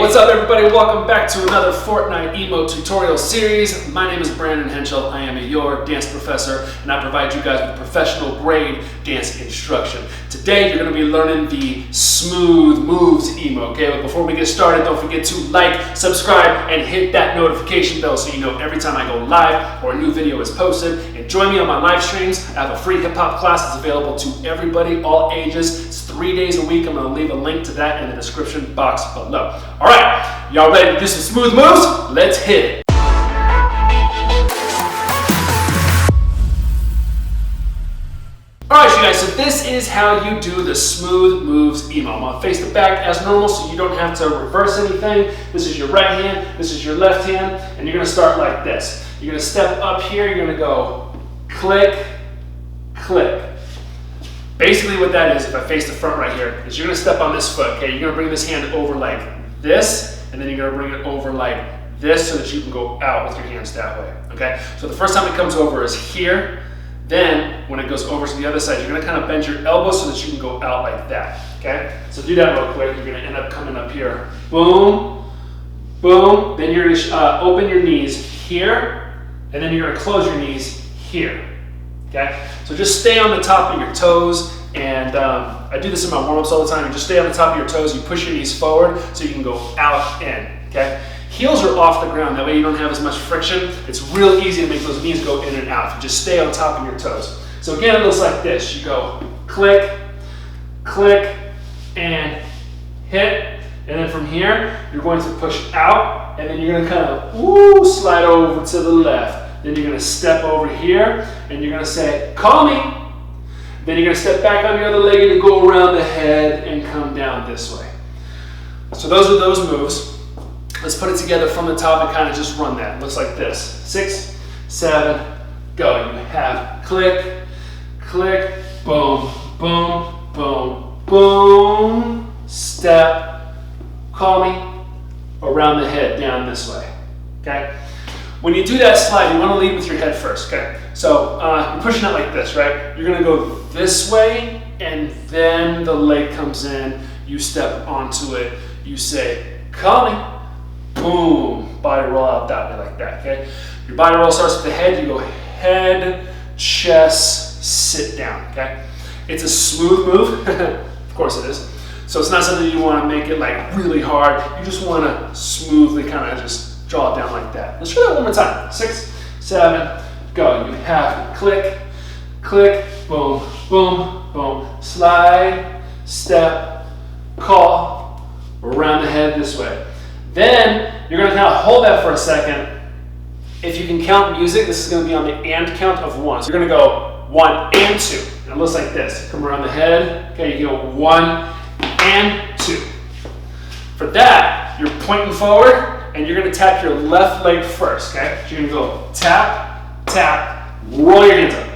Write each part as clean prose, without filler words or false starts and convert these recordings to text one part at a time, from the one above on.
What's up everybody? Welcome back to another Fortnite Emote tutorial series. My name is Brandon Henschel. I am your dance professor and I provide you guys with professional grade dance instruction. Today you're going to be learning the smooth moves emote, okay? But before we get started, don't forget to like, subscribe, and hit that notification bell so you know every time I go live or a new video is posted. And join me on my live streams. I have a free hip hop class that's available to everybody, all ages. It's 3 days a week. I'm going to leave a link to that in the description box below. All right, y'all ready to do some smooth moves? Let's hit it. All right, you guys, so this is how you do the smooth moves emote. I'm gonna face the back as normal so you don't have to reverse anything. This is your right hand, this is your left hand, and you're gonna start like this. You're gonna step up here, you're gonna go click, click. Basically what that is, if I face the front right here, is you're gonna step on this foot, okay? You're gonna bring this hand over like this, and then you're gonna bring it over like this so that you can go out with your hands that way, okay? So the first time it comes over is here. Then when it goes over to the other side, you're gonna kind of bend your elbows so that you can go out like that, okay? So do that real quick. You're gonna end up coming up here. Boom, boom. Then you're gonna open your knees here, and then you're gonna close your knees here, okay? So just stay on the top of your toes, and I do this in my warm-ups all the time. You just stay on the top of your toes, you push your knees forward so you can go out in, okay? Heels are off the ground, that way you don't have as much friction. It's real easy to make those knees go in and out if you just stay on top of your toes. So again, it looks like this. You go click, click, and hit. And then from here, you're going to push out, and then you're gonna kind of slide over to the left. Then you're gonna step over here, and you're gonna say, call me. Then you're gonna step back on your other leg and go around the head and come down this way. So those are those moves. Let's put it together from the top and kind of just run that. It looks like this. 6, 7, go. You have click, click, boom, boom, boom, boom, step, call me, around the head, down this way, okay? When you do that slide, you want to lead with your head first, okay? So you're pushing it like this, right? You're going to go this way, and then the leg comes in, you step onto it, you say, call me. Boom, body roll out that way like that, okay? Your body roll starts with the head, you go head, chest, sit down, okay? It's a smooth move, of course it is. So it's not something you want to make it like really hard, you just want to smoothly kind of just draw it down like that. Let's try that one more time. 6, 7, go. You have click, click, boom, boom, boom, slide, step, call, around the head this way. Then you're going to kind of hold that for a second. If you can count music, this is going to be on the and count of 1. So you're going to go 1 and 2. And it looks like this. Come around the head. Okay, you go 1 and 2. For that, you're pointing forward and you're going to tap your left leg first. Okay, so you're going to go tap, tap, roll your hands up.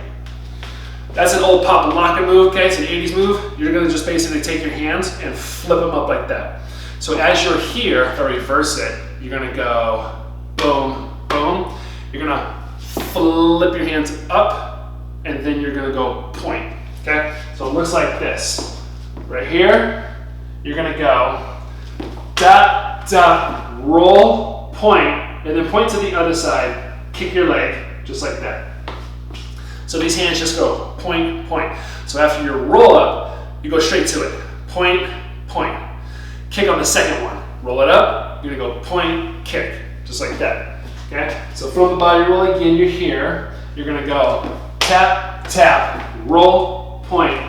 That's an old pop and lock move. Okay, it's an 80s move. You're going to just basically take your hands and flip them up like that. So as you're here, if I reverse it, you're gonna go boom, boom. You're gonna flip your hands up, and then you're gonna go point, okay? So it looks like this. Right here, you're gonna go dot, dot, roll, point, and then point to the other side, kick your leg, just like that. So these hands just go point, point. So after your roll up, you go straight to it. Point, point. Kick on the second one. Roll it up. You're gonna go point, kick, just like that. Okay? So from the body roll again, you're here. You're gonna go tap, tap, roll, point,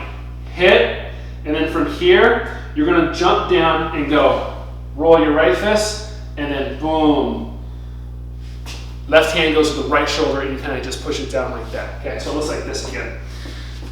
hit, and then from here, you're gonna jump down and go roll your right fist, and then boom. Left hand goes to the right shoulder, and you kind of just push it down like that. Okay? So it looks like this again.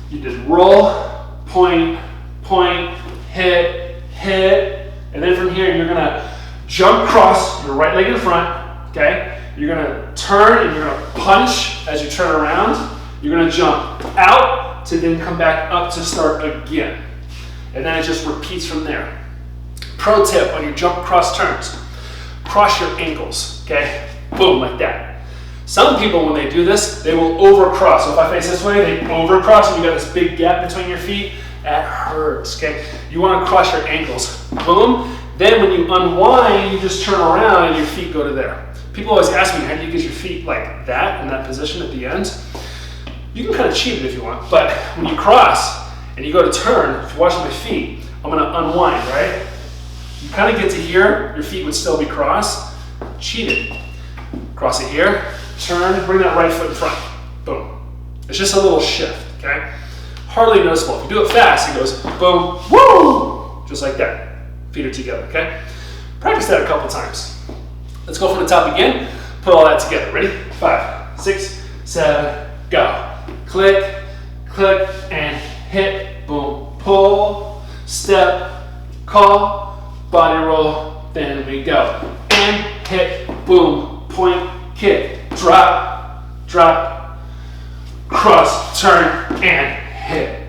You did roll, point, point, hit, hit. And then from here, you're gonna jump across your right leg in front, okay? You're gonna turn and you're gonna punch as you turn around. You're gonna jump out to then come back up to start again. And then it just repeats from there. Pro tip on your jump across turns, cross your ankles, okay? Boom, like that. Some people, when they do this, they will overcross. So if I face this way, they overcross and you got this big gap between your feet. That hurts, okay? You want to cross your ankles. Boom. Then when you unwind, you just turn around and your feet go to there. People always ask me, how do you get your feet like that in that position at the end? You can kind of cheat it if you want, but when you cross and you go to turn, if you're watching my feet, I'm gonna unwind, right? You kind of get to here, your feet would still be crossed. Cheat it. Cross it here, turn, bring that right foot in front. Boom. It's just a little shift, okay? Hardly noticeable. If you do it fast, it goes boom, woo! Just like that. Feet are together, okay? Practice that a couple times. Let's go from the top again. Put all that together. Ready? 5, 6, 7, go. Click, click, and hit, boom, pull, step, call, body roll, then we go. And hit, boom, point, kick, drop, drop, cross, turn, and hit.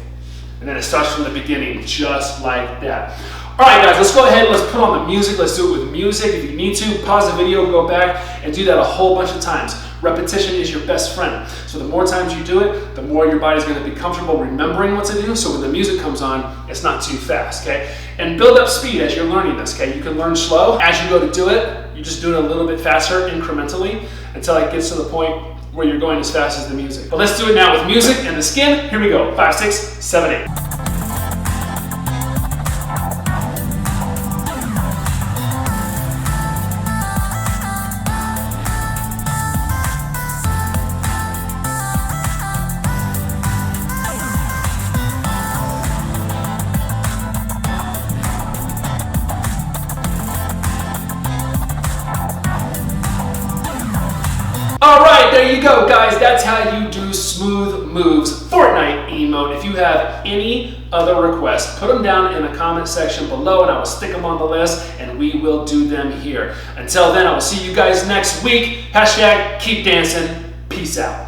And then it starts from the beginning, just like that. All right, guys, let's go ahead and let's put on the music. Let's do it with music. If you need to, pause the video, go back, and do that a whole bunch of times. Repetition is your best friend. So the more times you do it, the more your body's going to be comfortable remembering what to do. So when the music comes on, it's not too fast, okay? And build up speed as you're learning this, okay? You can learn slow. As you go to do it, you just do it a little bit faster incrementally until it gets to the point where you're going as fast as the music. But let's do it now with music and the skin. Here we go. 5, 6, 7, 8. Alright, there you go, guys. That's how you do Smooth Moves Fortnite emote. If you have any other requests, put them down in the comment section below and I will stick them on the list and we will do them here. Until then, I will see you guys next week. #keep dancing. Peace out.